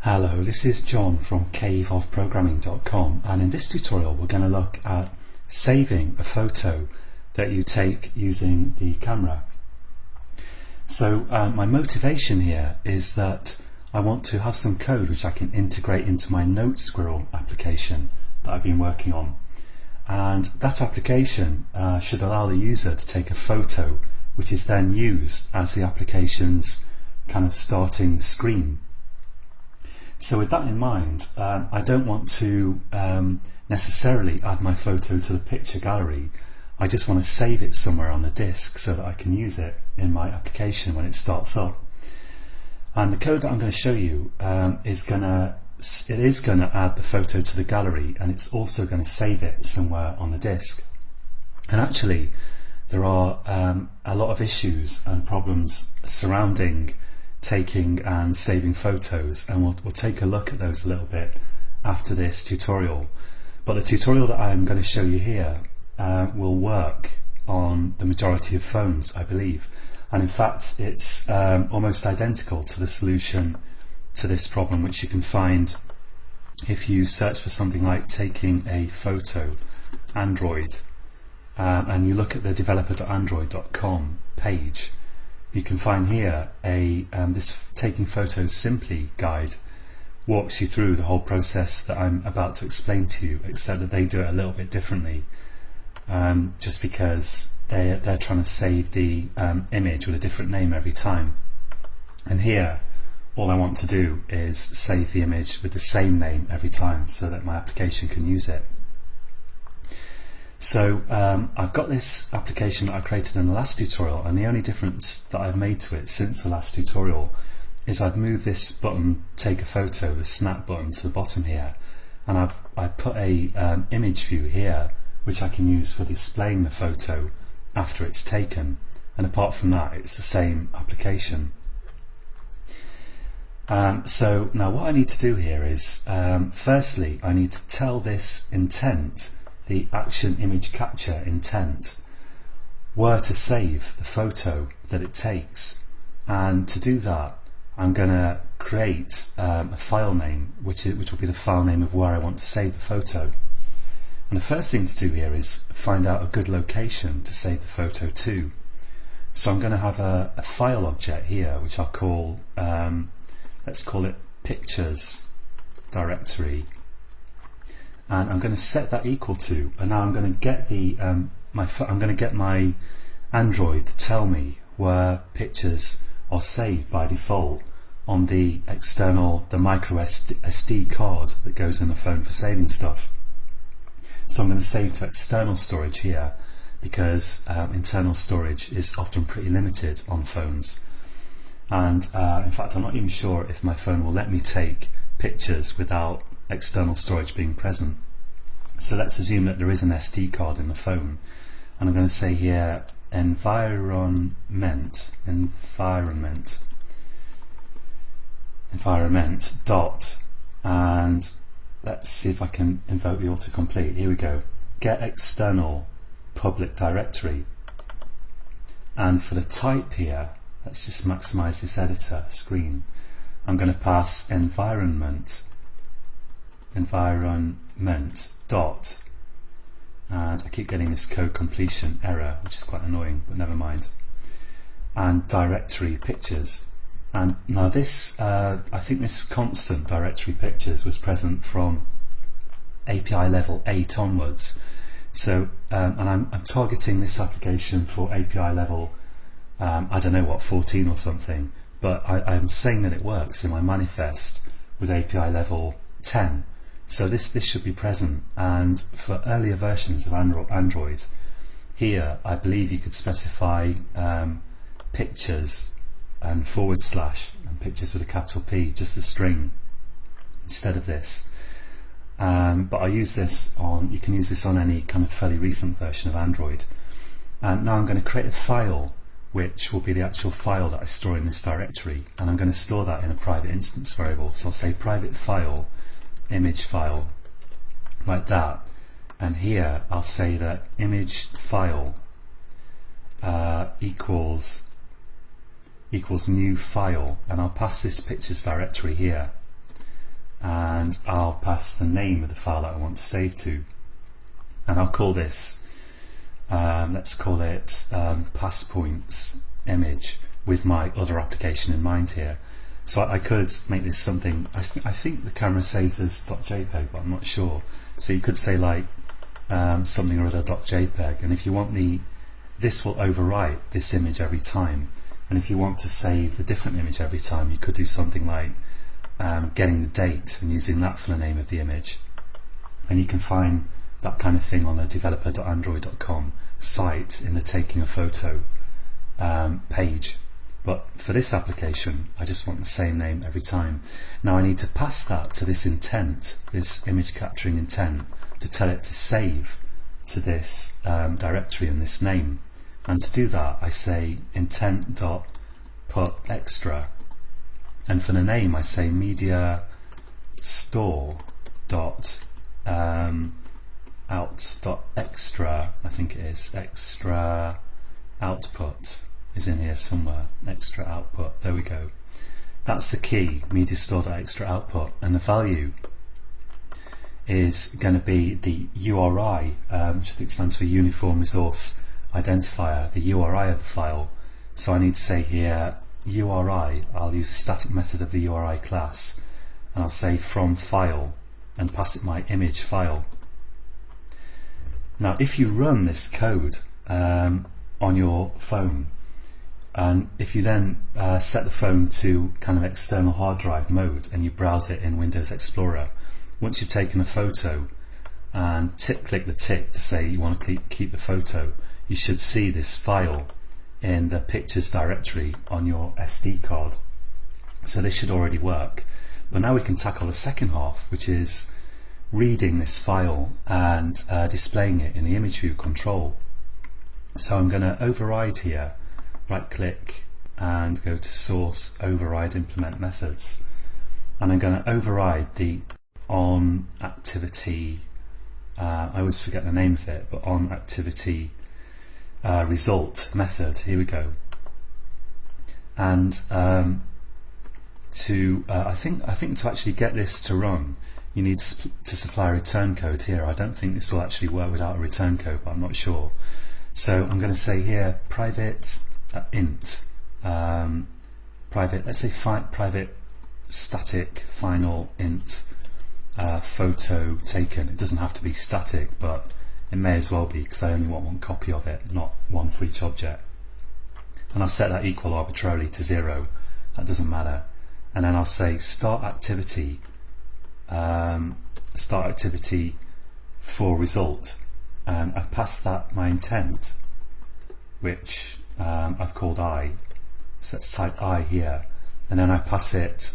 Hello, this is John from caveofprogramming.com, and in this tutorial we're going to look at saving a photo that you take using the camera. So my motivation here is that I want to have some code which I can integrate into my Note Squirrel application that I've been working on, and that application should allow the user to take a photo which is then used as the application's kind of starting screen. So with that in mind, I don't want to necessarily add my photo to the picture gallery. I just want to save it somewhere on the disk so that I can use it in my application when it starts up. And the code that I'm going to show you is going to add the photo to the gallery, and it's also going to save it somewhere on the disk. And actually, there are a lot of issues and problems surrounding taking and saving photos, and we'll take a look at those a little bit after this tutorial. But the tutorial that I'm going to show you here will work on the majority of phones, I believe, and in fact it's almost identical to the solution to this problem, which you can find if you search for something like taking a photo Android, and you look at the developer.android.com page. You can find here this Taking Photos Simply guide walks you through the whole process that I'm about to explain to you, except that they do it a little bit differently, just because they're trying to save the image with a different name every time. And here, all I want to do is save the image with the same name every time so that my application can use it. So I've got this application that I created in the last tutorial, and the only difference that I've made to it since the last tutorial is I've moved this button, take a photo, the snap button, to the bottom here, and I've put a image view here which I can use for displaying the photo after it's taken, and apart from that it's the same application. So now what I need to do here is firstly I need to tell this intent, the action image capture intent, where to save the photo that it takes. And to do that, I'm going to create a file name which will be the file name of where I want to save the photo. And the first thing to do here is find out a good location to save the photo to. So I'm going to have a file object here which I'll call, let's call it pictures directory. And I'm going to set that equal to, and now I'm going to get my Android to tell me where pictures are saved by default on the micro SD card that goes in the phone for saving stuff. So I'm going to save to external storage here, because internal storage is often pretty limited on phones. And in fact, I'm not even sure if my phone will let me take pictures without external storage being present. So let's assume that there is an SD card in the phone, and I'm going to say here environment dot, and let's see if I can invoke the autocomplete. Here we go. Get external public directory, and for the type here, let's just maximize this editor screen. I'm going to pass environment dot, and I keep getting this code completion error, which is quite annoying, but never mind, and directory pictures. And now this, I think this constant directory pictures was present from API level 8 onwards. So and I'm targeting this application for API level I don't know what, 14 or something, but I'm saying that it works in my manifest with API level 10. So this should be present, and for earlier versions of Android, here I believe you could specify pictures and / and pictures with a capital P, just a string instead of this. But I use this on, you can use this on any kind of fairly recent version of Android. And now I'm going to create a file which will be the actual file that I store in this directory, and I'm going to store that in a private instance variable. So I'll say private file, image file, like that, and here I'll say that image file equals new file, and I'll pass this pictures directory here, and I'll pass the name of the file that I want to save to, and I'll call this, let's call it PassPoints image, with my other application in mind here. So I could make this something, I think the camera saves as .jpeg, but I'm not sure. So you could say like something or other .jpeg, and if you want this will overwrite this image every time, and if you want to save a different image every time, you could do something like getting the date and using that for the name of the image. And you can find that kind of thing on the developer.android.com site in the taking a photo page. But for this application, I just want the same name every time. Now I need to pass that to this intent, this image capturing intent, to tell it to save to this directory and this name. And to do that, I say intent.put extra, and for the name I say media store dot out.extra, I think it is, extra output is in here somewhere, extra output, there we go. That's the key, media store.extra output, and the value is going to be the URI, which I think stands for Uniform Resource Identifier, the URI of the file. So I need to say here URI, I'll use the static method of the URI class, and I'll say from file and pass it my image file. Now if you run this code on your phone, and if you then set the phone to kind of external hard drive mode and you browse it in Windows Explorer, once you've taken a photo and click the tick to say you want to keep the photo, you should see this file in the pictures directory on your SD card. So this should already work. But now we can tackle the second half, which is reading this file and displaying it in the image view control. So I'm going to override here, right click and go to source, override implement methods, and I'm going to override the on activity, I always forget the name of it, but on activity result method. Here we go. And I think to actually get this to run, you need to supply a return code here. I don't think this will actually work without a return code, but I'm not sure. So I'm going to say here private int, private, let's say private static final int photo taken. It doesn't have to be static, but it may as well be, because I only want one copy of it, not one for each object. And I'll set that equal arbitrarily to 0, that doesn't matter. And then I'll say start activity for result, and I've passed that my intent, which I've called I, so let's type I here, and then I pass it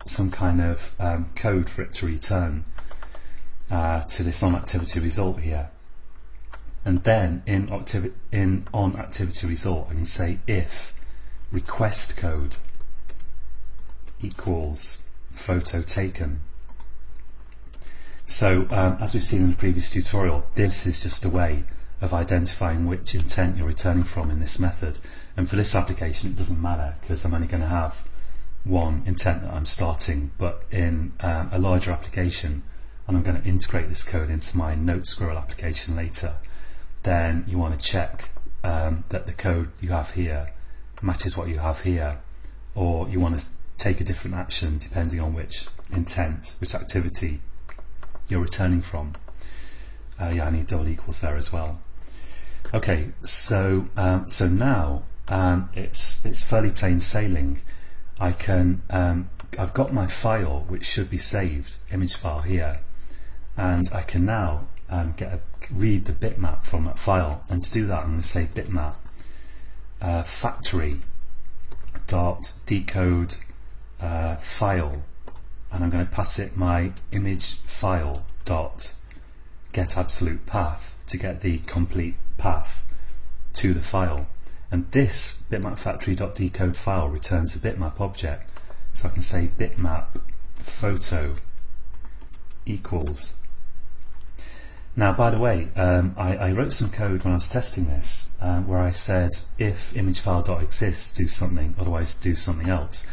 some kind of code for it to return to this on activity result here. And then in on activity result I can say if request code equals photo taken. So as we've seen in the previous tutorial, this is just a way of identifying which intent you're returning from in this method. And for this application it doesn't matter, because I'm only going to have one intent that I'm starting, but in a larger application, and I'm going to integrate this code into my Note Squirrel application later, then you want to check that the code you have here matches what you have here, or you want to take a different action depending on which intent, which activity you're returning from. Yeah, I need double equals there as well. Okay, so so now it's fairly plain sailing. I've got my file which should be saved, image file here, and I can now read the bitmap from that file. And to do that I'm going to say bitmap factory dot decode file, and I'm going to pass it my image file dot get absolute path to get the complete path to the file. And this bitmap factory.decode file returns a bitmap object, so I can say bitmap photo equals. Now, by the way, I wrote some code when I was testing this where I said if image file.exists do something, otherwise do something else.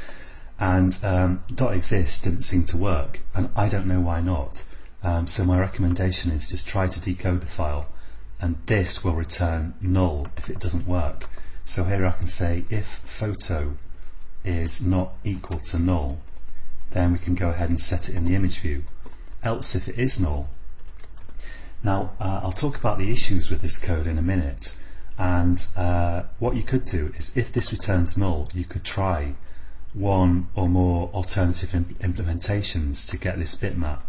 and .exist didn't seem to work, and I don't know why not. So my recommendation is just try to decode the file, and this will return null if it doesn't work. So here I can say if photo is not equal to null, then we can go ahead and set it in the image view. Else if it is null. Now I'll talk about the issues with this code in a minute, and what you could do is if this returns null, you could try one or more alternative implementations to get this bitmap.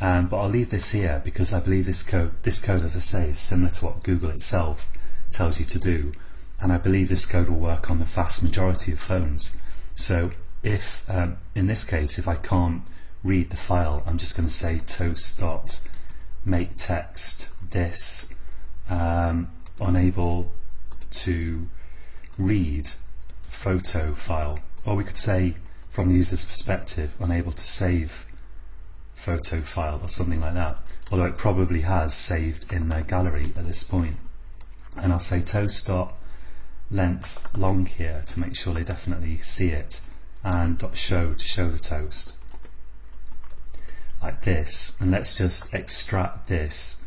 But I'll leave this here because I believe this code, as I say, is similar to what Google itself tells you to do, and I believe this code will work on the vast majority of phones. So if in this case, if I can't read the file, I'm just going to say toast.makeText this unable to read photo file, or we could say from the user's perspective unable to save photo file or something like that, although it probably has saved in their gallery at this point. And I'll say toast.length long here to make sure they definitely see it, and .show to show the toast like this. And let's just extract this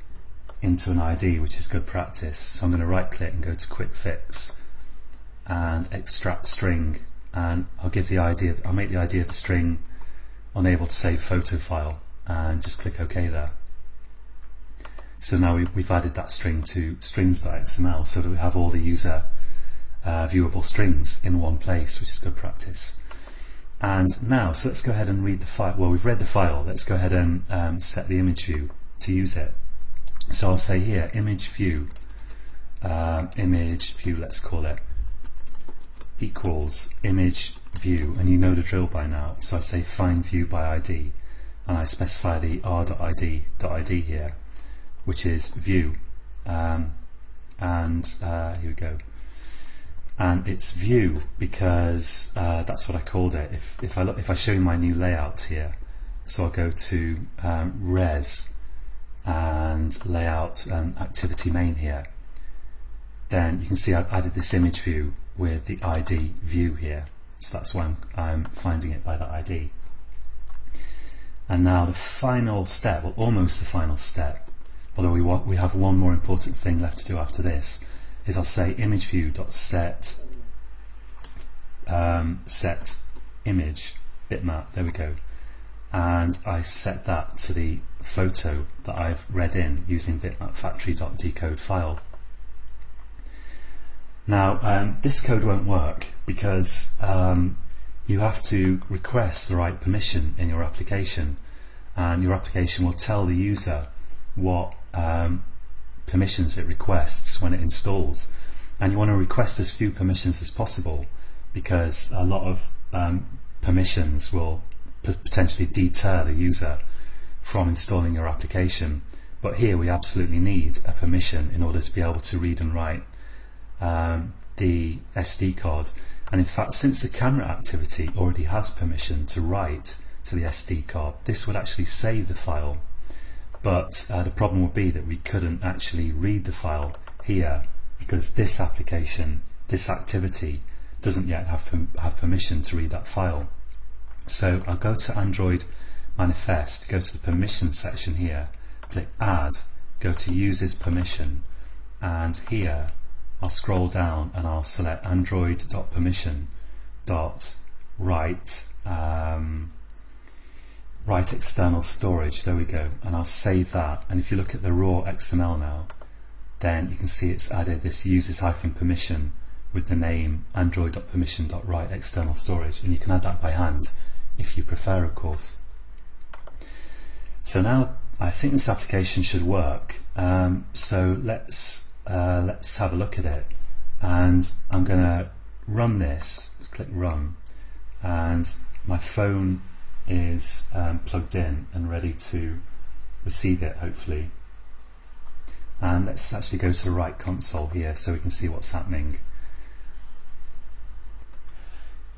into an ID, which is good practice. So I'm going to right click and go to quick fix and extract string, and I'll make the ID of the string unable to save photo file, and just click OK there. So now we've added that string to strings.xml so that we have all the user viewable strings in one place, which is good practice. And now, so let's go ahead and read the file. Well, we've read the file. Let's go ahead and set the image view to use it. So I'll say here image view, let's call it, equals image view, and you know the drill by now. So I say find view by ID, and I specify the r.id here, which is view, and here we go. And it's view because that's what I called it. If I show you my new layout here, so I'll go to res and layout activity main here, then you can see I've added this image view with the ID view here. So that's why I'm finding it by that ID. And now the final step, well, almost the final step, although we have one more important thing left to do after this, is I'll say image view dot set image bitmap. There we go. And I set that to the photo that I've read in using bitmap factory.decode file. Now this code won't work because you have to request the right permission in your application, and your application will tell the user what permissions it requests when it installs, and you want to request as few permissions as possible because a lot of permissions will potentially deter the user from installing your application. But here we absolutely need a permission in order to be able to read and write the SD card. And in fact, since the camera activity already has permission to write to the SD card, this would actually save the file. But the problem would be that we couldn't actually read the file here because this application, this activity, doesn't yet have permission to read that file. So I'll go to Android Manifest, go to the permissions section here, click Add, go to Users Permission, and here I'll scroll down and I'll select Android.permission.write write external storage. There we go, and I'll save that. And if you look at the raw XML now, then you can see it's added this users-permission with the name Android.permission.write external storage, and you can add that by hand if you prefer, of course. So now I think this application should work. So let's have a look at it, and I'm going to run this. Let's click run, and my phone is plugged in and ready to receive it, hopefully. And let's actually go to the right console here so we can see what's happening.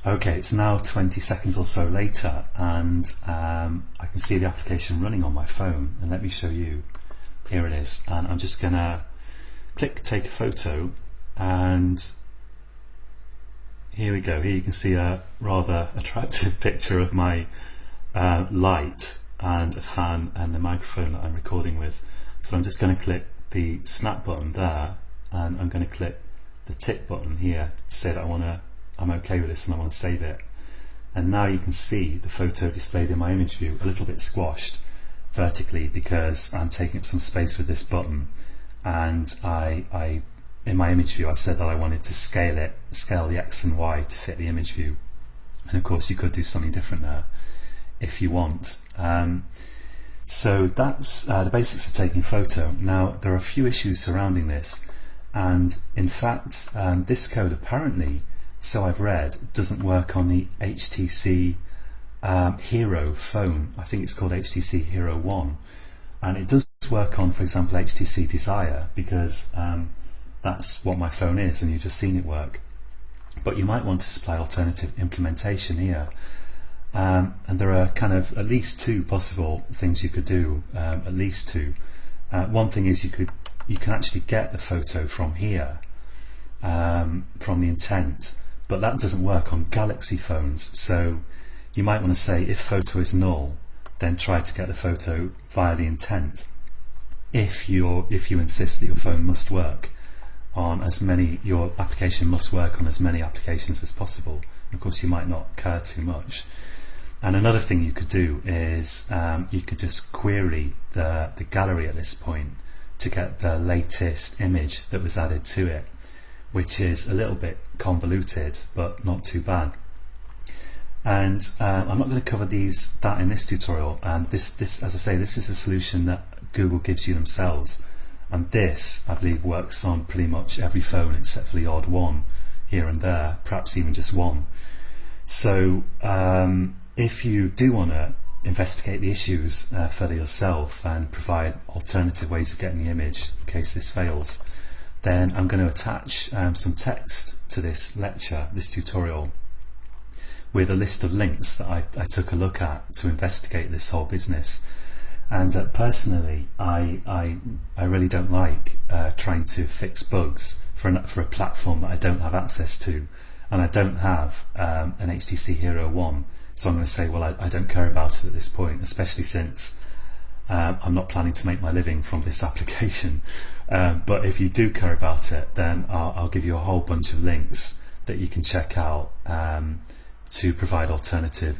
Okay, it's now 20 seconds or so later, and I can see the application running on my phone, and let me show you. Here it is, and I'm just gonna click take a photo, and here we go. Here you can see a rather attractive picture of my light and a fan and the microphone that I'm recording with. So I'm just going to click the snap button there, and I'm going to click the tick button here to say that I'm okay with this and I want to save it. And now you can see the photo displayed in my image view a little bit squashed vertically because I'm taking up some space with this button, and I in my image view I said that I wanted to scale the X and Y to fit the image view, and of course you could do something different there if you want. So that's the basics of taking a photo. Now there are a few issues surrounding this, and in fact this code apparently, so I've read, doesn't work on the HTC Hero phone. I think it's called HTC Hero 1, and it does work on, for example, HTC Desire, because that's what my phone is and you've just seen it work. But you might want to supply alternative implementation here, and there are kind of at least two possible things you could do, at least two. One thing is you can actually get the photo from here, from the intent, but that doesn't work on Galaxy phones. So you might want to say, if photo is null, then try to get the photo via the intent, if you insist that your phone must work on your application must work on as many applications as possible. And of course you might not care too much. And another thing you could do is you could just query the gallery at this point to get the latest image that was added to it, which is a little bit convoluted but not too bad. And I'm not going to cover that in this tutorial. And this, as I say, this is a solution that Google gives you themselves, and this, I believe, works on pretty much every phone except for the odd one here and there, perhaps even just one. So if you do want to investigate the issues further yourself and provide alternative ways of getting the image in case this fails, then I'm going to attach some text to this lecture, this tutorial, with a list of links that I took a look at to investigate this whole business. And personally, I really don't like trying to fix bugs for a platform that I don't have access to, and I don't have an HTC Hero 1, so I'm going to say, well, I don't care about it at this point, especially since I'm not planning to make my living from this application. But if you do care about it, then I'll give you a whole bunch of links that you can check out to provide alternative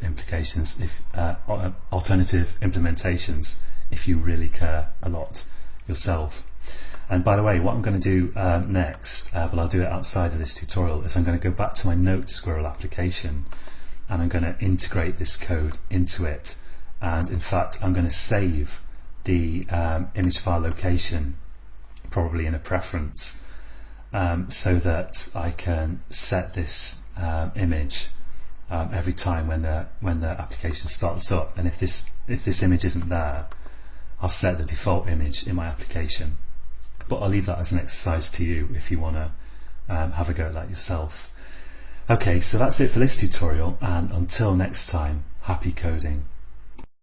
alternative implementations if you really care a lot yourself. And by the way, what I'm going to do next, but I'll do it outside of this tutorial, is I'm going to go back to my Note Squirrel application and I'm going to integrate this code into it. And in fact, I'm going to save the image file location, probably in a preference, so that I can set this image every time when the application starts up. And if this image isn't there, I'll set the default image in my application. But I'll leave that as an exercise to you if you want to have a go at that yourself. Okay, so that's it for this tutorial, and until next time, happy coding.